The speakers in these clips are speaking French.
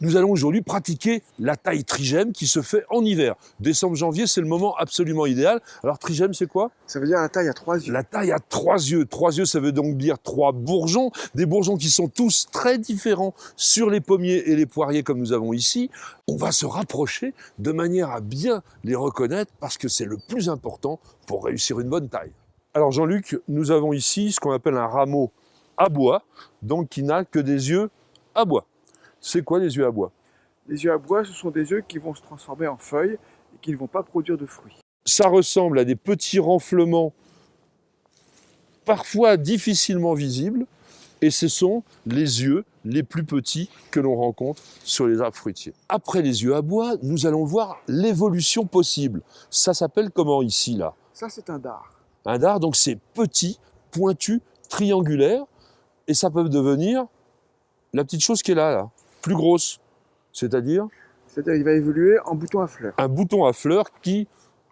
Nous allons aujourd'hui pratiquer la taille trigème qui se fait en hiver. Décembre-janvier, c'est le moment absolument idéal. Alors trigème, c'est quoi? Ça veut dire la taille à 3 yeux. La taille à 3 yeux. 3 yeux, ça veut donc dire 3 bourgeons. Des bourgeons qui sont tous très différents sur les pommiers et les poiriers comme nous avons ici. On va se rapprocher de manière à bien les reconnaître parce que c'est le plus important pour réussir une bonne taille. Alors Jean-Luc, nous avons ici ce qu'on appelle un rameau à bois, donc qui n'a que des yeux à bois. C'est quoi les yeux à bois? Les yeux à bois, ce sont des yeux qui vont se transformer en feuilles et qui ne vont pas produire de fruits. Ça ressemble à des petits renflements, parfois difficilement visibles, et ce sont les yeux les plus petits que l'on rencontre sur les arbres fruitiers. Après les yeux à bois, nous allons voir l'évolution possible. Ça s'appelle comment ici, là? Ça, c'est un dard. Un dard, donc c'est petit, pointu, triangulaire, et ça peut devenir la petite chose qui est là, plus grosse, c'est-à-dire C'est-à-dire qu'il va évoluer en bouton à fleurs. un bouton à fleurs qui,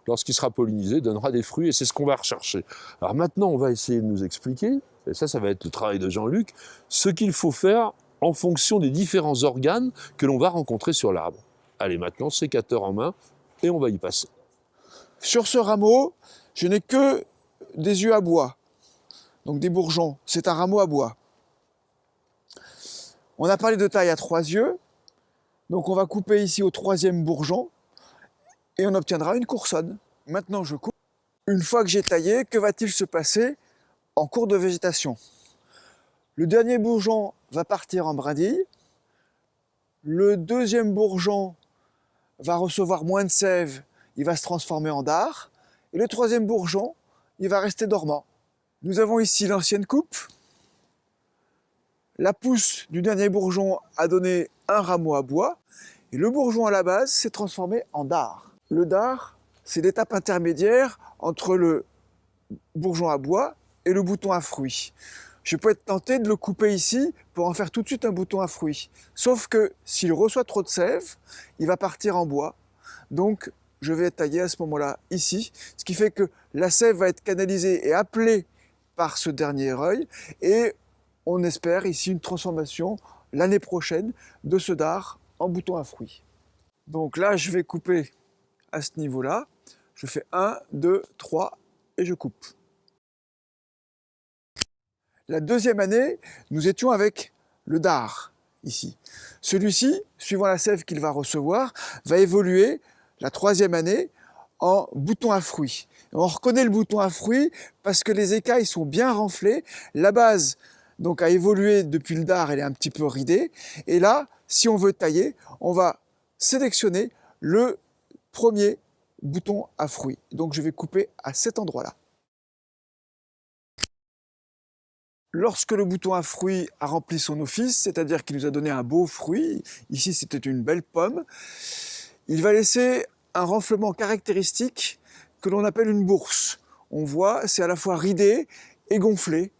lorsqu'il sera pollinisé, donnera des fruits, et c'est ce qu'on va rechercher. Alors maintenant, on va essayer de nous expliquer, et ça va être le travail de Jean-Luc, ce qu'il faut faire en fonction des différents organes que l'on va rencontrer sur l'arbre. Allez, maintenant, sécateur en main, et on va y passer. Sur ce rameau, je n'ai que des yeux à bois, donc des bourgeons. C'est un rameau à bois. On a parlé de taille à 3 yeux, donc on va couper ici au 3e bourgeon et on obtiendra une coursonne. Maintenant je coupe. Une fois que j'ai taillé, que va-t-il se passer en cours de végétation? Le dernier bourgeon va partir en brindille, le 2e bourgeon va recevoir moins de sève, il va se transformer en dard, et le 3e bourgeon, il va rester dormant. Nous avons ici l'ancienne coupe. La pousse du dernier bourgeon a donné un rameau à bois et le bourgeon à la base s'est transformé en dard. Le dard, c'est l'étape intermédiaire entre le bourgeon à bois et le bouton à fruits. Je peux être tenté de le couper ici pour en faire tout de suite un bouton à fruits. Sauf que s'il reçoit trop de sève, il va partir en bois. Donc je vais tailler à ce moment-là ici, ce qui fait que la sève va être canalisée et appelée par ce dernier œil et on espère ici une transformation l'année prochaine de ce dard en bouton à fruits. Donc là, je vais couper à ce niveau-là. Je fais 1, 2, 3 et je coupe. La deuxième année, nous étions avec le dard ici. Celui-ci, suivant la sève qu'il va recevoir, va évoluer la 3e année en bouton à fruits. Et on reconnaît le bouton à fruits parce que les écailles sont bien renflées. La base donc a évolué depuis le dard, elle est un petit peu ridée. Et là, si on veut tailler, on va sélectionner le premier bouton à fruits. Donc je vais couper à cet endroit-là. Lorsque le bouton à fruits a rempli son office, c'est-à-dire qu'il nous a donné un beau fruit, ici c'était une belle pomme, il va laisser un renflement caractéristique que l'on appelle une bourse. On voit, c'est à la fois ridé et gonflé.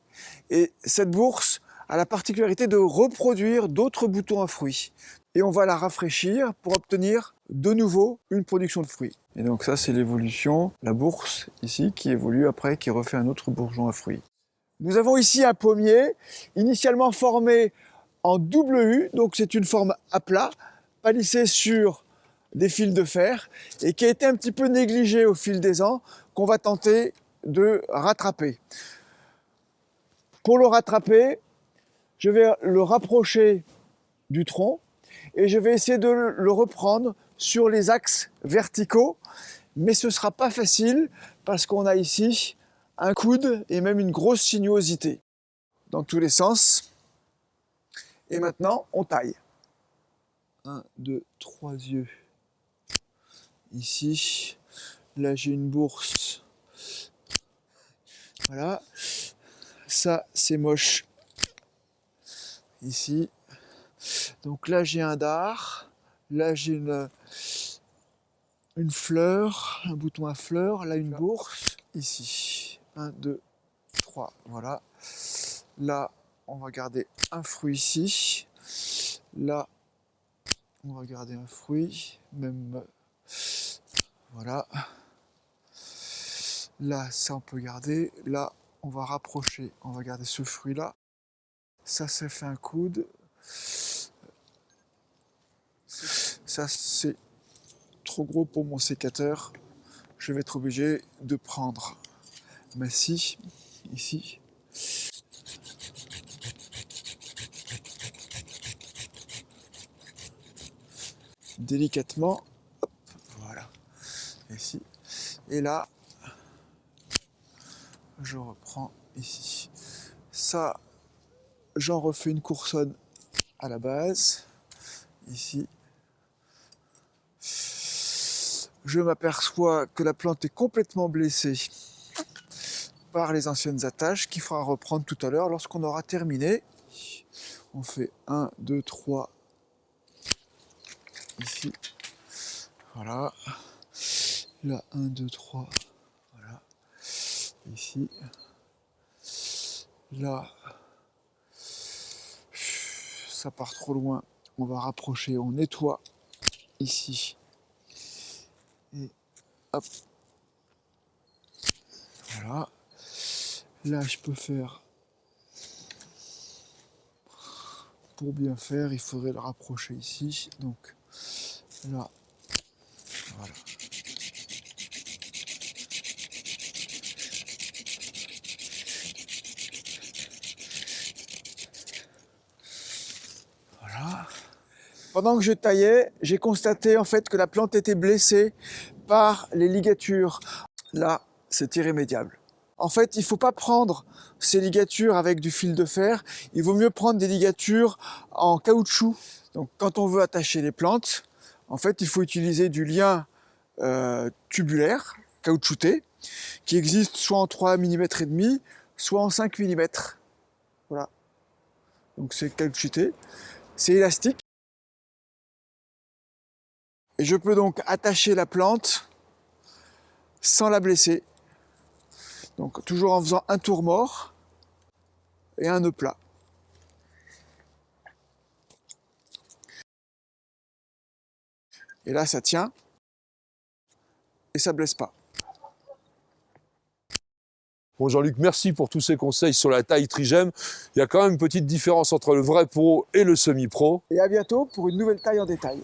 Et cette bourse a la particularité de reproduire d'autres boutons à fruits. Et on va la rafraîchir pour obtenir de nouveau une production de fruits. Et donc ça, c'est l'évolution, la bourse ici, qui évolue après, qui refait un autre bourgeon à fruits. Nous avons ici un pommier, initialement formé en double U, donc c'est une forme à plat, palissée sur des fils de fer, et qui a été un petit peu négligé au fil des ans, qu'on va tenter de rattraper. Pour le rattraper, je vais le rapprocher du tronc et je vais essayer de le reprendre sur les axes verticaux, mais ce ne sera pas facile parce qu'on a ici un coude et même une grosse sinuosité dans tous les sens. Et maintenant, on taille. 1, 2, 3 yeux. Ici, là j'ai une bourse. Voilà. Ça, c'est moche. Ici. Donc là, j'ai un dard. Là, j'ai une fleur, un bouton à fleurs. Là, une bourse. Ici. 1, 2, 3. Voilà. Là, on va garder un fruit ici. Là, on va garder un fruit. Même. Voilà. Là, ça, on peut garder. Là, on va rapprocher. On va garder ce fruit-là. Ça fait un coude. Ça, c'est trop gros pour mon sécateur. Je vais être obligé de prendre ma scie, ici. Délicatement, hop, voilà, ici. Et là, je reprends ici. Ça, j'en refais une coursonne à la base, ici. Je m'aperçois que la plante est complètement blessée par les anciennes attaches qu'il faudra reprendre tout à l'heure lorsqu'on aura terminé. On fait 1, 2, 3 ici. Voilà. Là, 1, 2, 3. Voilà. Ici. Là, ça part trop loin. On va rapprocher, on nettoie ici. Et hop. Voilà. Là, je peux faire. Pour bien faire, il faudrait le rapprocher ici. Donc là, voilà. Voilà. Pendant que je taillais, j'ai constaté en fait que la plante était blessée par les ligatures. Là, c'est irrémédiable. En fait, il ne faut pas prendre ces ligatures avec du fil de fer. Il vaut mieux prendre des ligatures en caoutchouc. Donc, quand on veut attacher les plantes, en fait, il faut utiliser du lien tubulaire, caoutchouté, qui existe soit en 3 mm et demi, soit en 5 mm. Voilà. Donc, c'est caoutchouté. C'est élastique. Et je peux donc attacher la plante sans la blesser. Donc toujours en faisant un tour mort et un nœud plat. Et là ça tient et ça blesse pas. Bon Jean-Luc, merci pour tous ces conseils sur la taille Trigem. Il y a quand même une petite différence entre le vrai pro et le semi-pro. Et à bientôt pour une nouvelle taille en détail.